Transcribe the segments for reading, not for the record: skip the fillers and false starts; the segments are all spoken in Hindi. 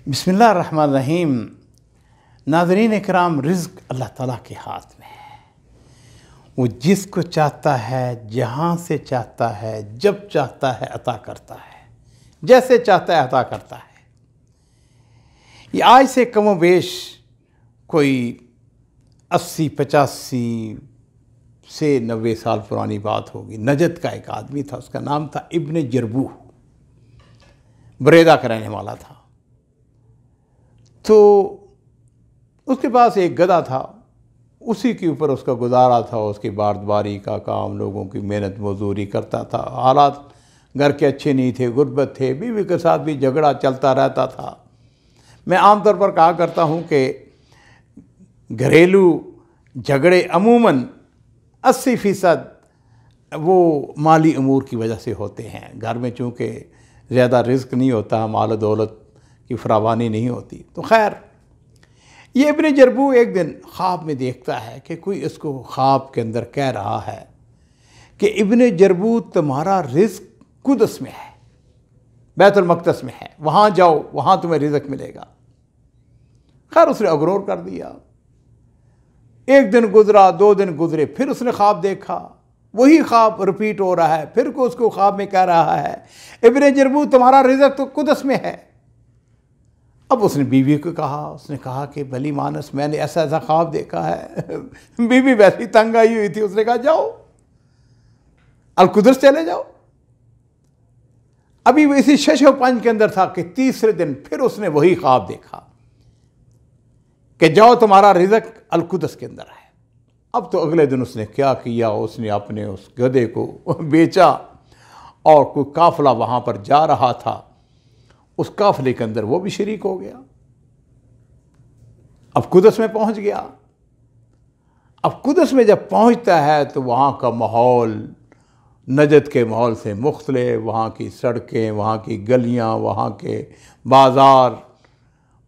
बिस्मिल्लाहिर्रहमानिर्रहीम। नाज़रीन इकराम, रिज़्क़ अल्लाह ताला के हाथ में है। वो जिसको चाहता है, जहाँ से चाहता है, जब चाहता है अता करता है, जैसे चाहता है अता करता है। ये आज से कमो बेश कोई 80-85 से 90 साल पुरानी बात होगी। नजद का एक आदमी था, उसका नाम था इब्न जरबूह, बरेदा का रहने वाला था। तो उसके पास एक गधा था, उसी के ऊपर उसका गुजारा था। उसकी बारदबारी का काम, लोगों की मेहनत मजदूरी करता था। हालात घर के अच्छे नहीं थे, गुर्बत थे, बीवी के साथ भी झगड़ा चलता रहता था। मैं आमतौर पर कहा करता हूँ कि घरेलू झगड़े अमूमन 80% वो माली अमूर की वजह से होते हैं। घर में चूँकि ज़्यादा रिस्क नहीं होता, माल दौलत की फरावानी नहीं होती। तो खैर, ये इब्न जरबूह एक दिन ख्वाब में देखता है कि कोई इसको ख्वाब के अंदर कह रहा है कि इब्न जरबूह, तुम्हारा रिज़्क़ कुदस में है, बैतुल मक़दस में है, वहाँ जाओ, वहाँ तुम्हें रिज़्क़ मिलेगा। खैर, उसने अगरोर कर दिया। एक दिन गुजरा, 2 दिन गुजरे, फिर उसने ख्वाब देखा, वही ख्वाब रिपीट हो रहा है। फिर को उसको ख्वाब में कह रहा है, इब्न जरबूह, तुम्हारा रिज़्क़ तो कुदस में है। अब उसने बीवी को कहा, उसने कहा कि भली मानस, मैंने ऐसा ऐसा ख्वाब देखा है। बीवी वैसी तंग आई हुई थी, उसने कहा जाओ अल-कुदस चले जाओ। अभी वो इसी शशोपंज के अंदर था कि तीसरे दिन फिर उसने वही ख्वाब देखा कि जाओ, तुम्हारा रिज़्क़ अल-कुदस के अंदर है। अब तो अगले दिन उसने क्या किया, उसने अपने उस गधे को बेचा और कोई काफिला वहाँ पर जा रहा था, उस काफिले के अंदर वो भी शरीक हो गया। अब कुदस में पहुँच गया। अब कुदस में जब पहुँचता है तो वहाँ का माहौल नजद के माहौल से मुख्तलिफ, वहाँ की सड़कें, वहाँ की गलियाँ, वहाँ के बाज़ार,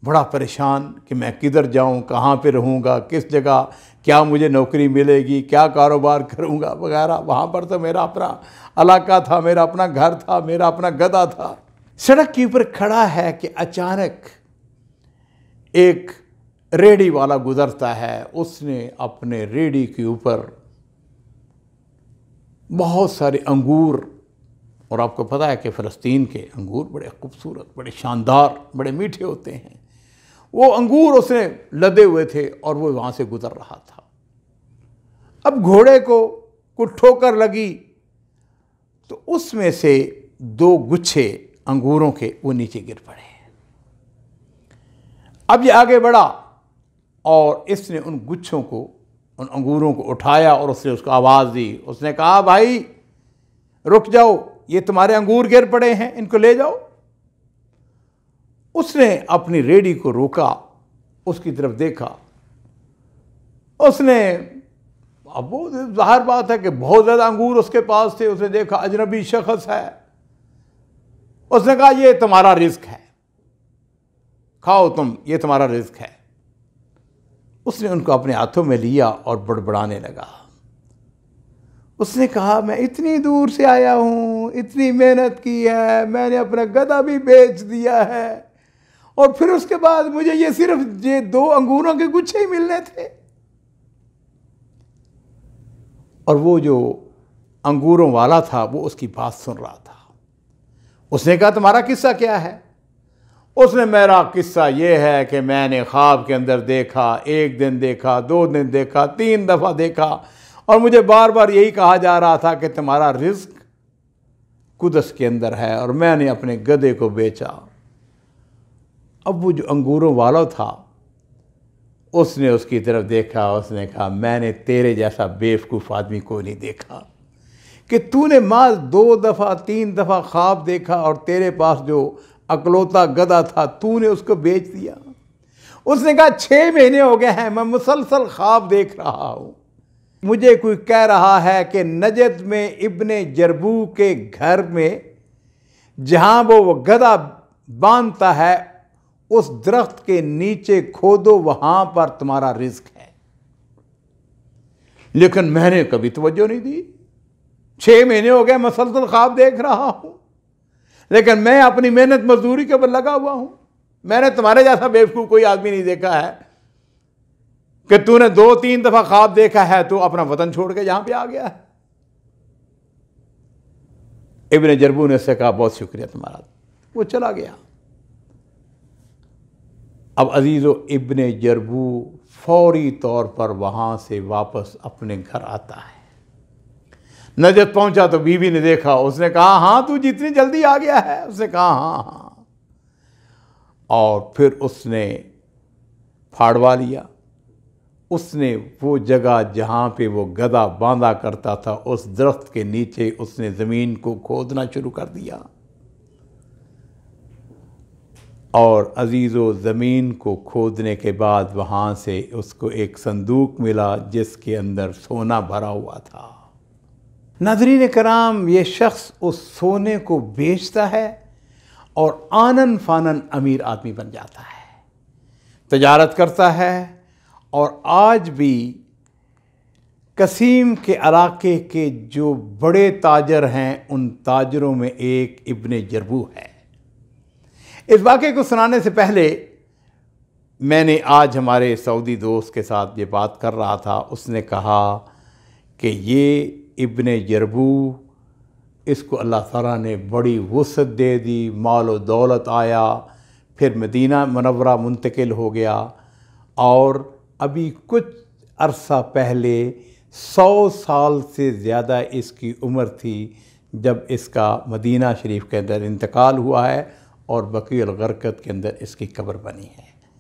बड़ा परेशान कि मैं किधर जाऊँ, कहाँ पे रहूँगा, किस जगह क्या मुझे नौकरी मिलेगी, क्या कारोबार करूँगा वगैरह। वहाँ पर तो मेरा अपना इलाका था, मेरा अपना घर था, मेरा अपना गधा था। सड़क के ऊपर खड़ा है कि अचानक एक रेडी वाला गुजरता है। उसने अपने रेडी के ऊपर बहुत सारे अंगूर, और आपको पता है कि फ़लस्तीन के अंगूर बड़े खूबसूरत, बड़े शानदार, बड़े मीठे होते हैं। वो अंगूर उसने लदे हुए थे और वो वहाँ से गुजर रहा था। अब घोड़े को कुछ ठोकर लगी तो उसमें से 2 गुच्छे अंगूरों के वो नीचे गिर पड़े। अब ये आगे बढ़ा और इसने उन गुच्छों को, उन अंगूरों को उठाया और उसने उसको आवाज़ दी। उसने कहा, भाई रुक जाओ, ये तुम्हारे अंगूर गिर पड़े हैं, इनको ले जाओ। उसने अपनी रेडी को रोका, उसकी तरफ देखा। उसने, अब वो जाहिर बात है कि बहुत ज़्यादा अंगूर उसके पास थे। उसने देखा अजनबी शख्स है। उसने कहा, ये तुम्हारा रिज़्क़ है, खाओ तुम, ये तुम्हारा रिज़्क़ है। उसने उनको अपने हाथों में लिया और बड़बड़ाने लगा। उसने कहा, मैं इतनी दूर से आया हूँ, इतनी मेहनत की है, मैंने अपना गधा भी बेच दिया है, और फिर उसके बाद मुझे ये सिर्फ ये 2 अंगूरों के गुच्छे ही मिलने थे। और वो जो अंगूरों वाला था वो उसकी बात सुन रहा था। उसने कहा, तुम्हारा किस्सा क्या है? उसने, मेरा किस्सा ये है कि मैंने ख्वाब के अंदर देखा, 1 दिन देखा, 2 दिन देखा, 3 दफ़ा देखा, और मुझे बार बार यही कहा जा रहा था कि तुम्हारा रिज़्क़ कुदस के अंदर है, और मैंने अपने गधे को बेचा। अब वो जो अंगूरों वाला था, उसने उसकी तरफ देखा। उसने कहा, मैंने तेरे जैसा बेवकूफ़ आदमी को नहीं देखा कि तूने माल 2 दफ़ा 3 दफ़ा ख्वाब देखा और तेरे पास जो अकलौता गधा था तूने उसको बेच दिया। उसने कहा, 6 महीने हो गए हैं, मैं मुसलसल ख्वाब देख रहा हूँ। मुझे कोई कह रहा है कि नजद में इब्न जरबूह के घर में जहाँ वो गधा बांधता है, उस दरख्त के नीचे खोदो, वहाँ पर तुम्हारा रिज़्क़ है। लेकिन मैंने कभी तवज्जो नहीं दी। 6 महीने हो गए मुसलसल ख्वाब देख रहा हूँ, लेकिन मैं अपनी मेहनत मजदूरी के ऊपर लगा हुआ हूँ। मैंने तुम्हारे जैसा बेवकूफ़ कोई आदमी नहीं देखा है कि तूने 2-3 दफ़ा ख्वाब देखा है तो अपना वतन छोड़ के यहां पे आ गया है। इब्ने जरबू ने उससे कहा बहुत शुक्रिया तुम्हारा, वो चला गया। अब अजीज़ो, इब्ने जरबू फौरी तौर पर वहां से वापस अपने घर आता है। नजद पहुंचा तो बीवी ने देखा, उसने कहा हाँ तू जितनी जल्दी आ गया है, उसने कहा हाँ हाँ, और फिर उसने फाड़वा लिया। उसने वो जगह जहाँ पे वो गधा बांधा करता था उस दरख्त के नीचे उसने ज़मीन को खोदना शुरू कर दिया, और अजीज़ो ज़मीन को खोदने के बाद वहाँ से उसको एक संदूक मिला जिसके अंदर सोना भरा हुआ था। नाज़रीन कराम, ये शख्स उस सोने को बेचता है और आनन फानन अमीर आदमी बन जाता है, तजारत करता है, और आज भी कसीम के इलाके के जो बड़े ताजर हैं उन ताजरों में एक इब्ने जरबू है। इस वाक़े को सुनाने से पहले मैंने आज हमारे सऊदी दोस्त के साथ ये बात कर रहा था, उसने कहा कि ये इब्ने जरबू, इसको अल्लाह ताला ने बड़ी वुसअत दे दी, माल और दौलत आया, फिर मदीना मुनव्वरा मुंतकिल हो गया, और अभी कुछ अरसा पहले 100 साल से ज़्यादा इसकी उम्र थी जब इसका मदीना शरीफ के अंदर इंतकाल हुआ है और बकीउल गरक़द के अंदर इसकी कब्र बनी है।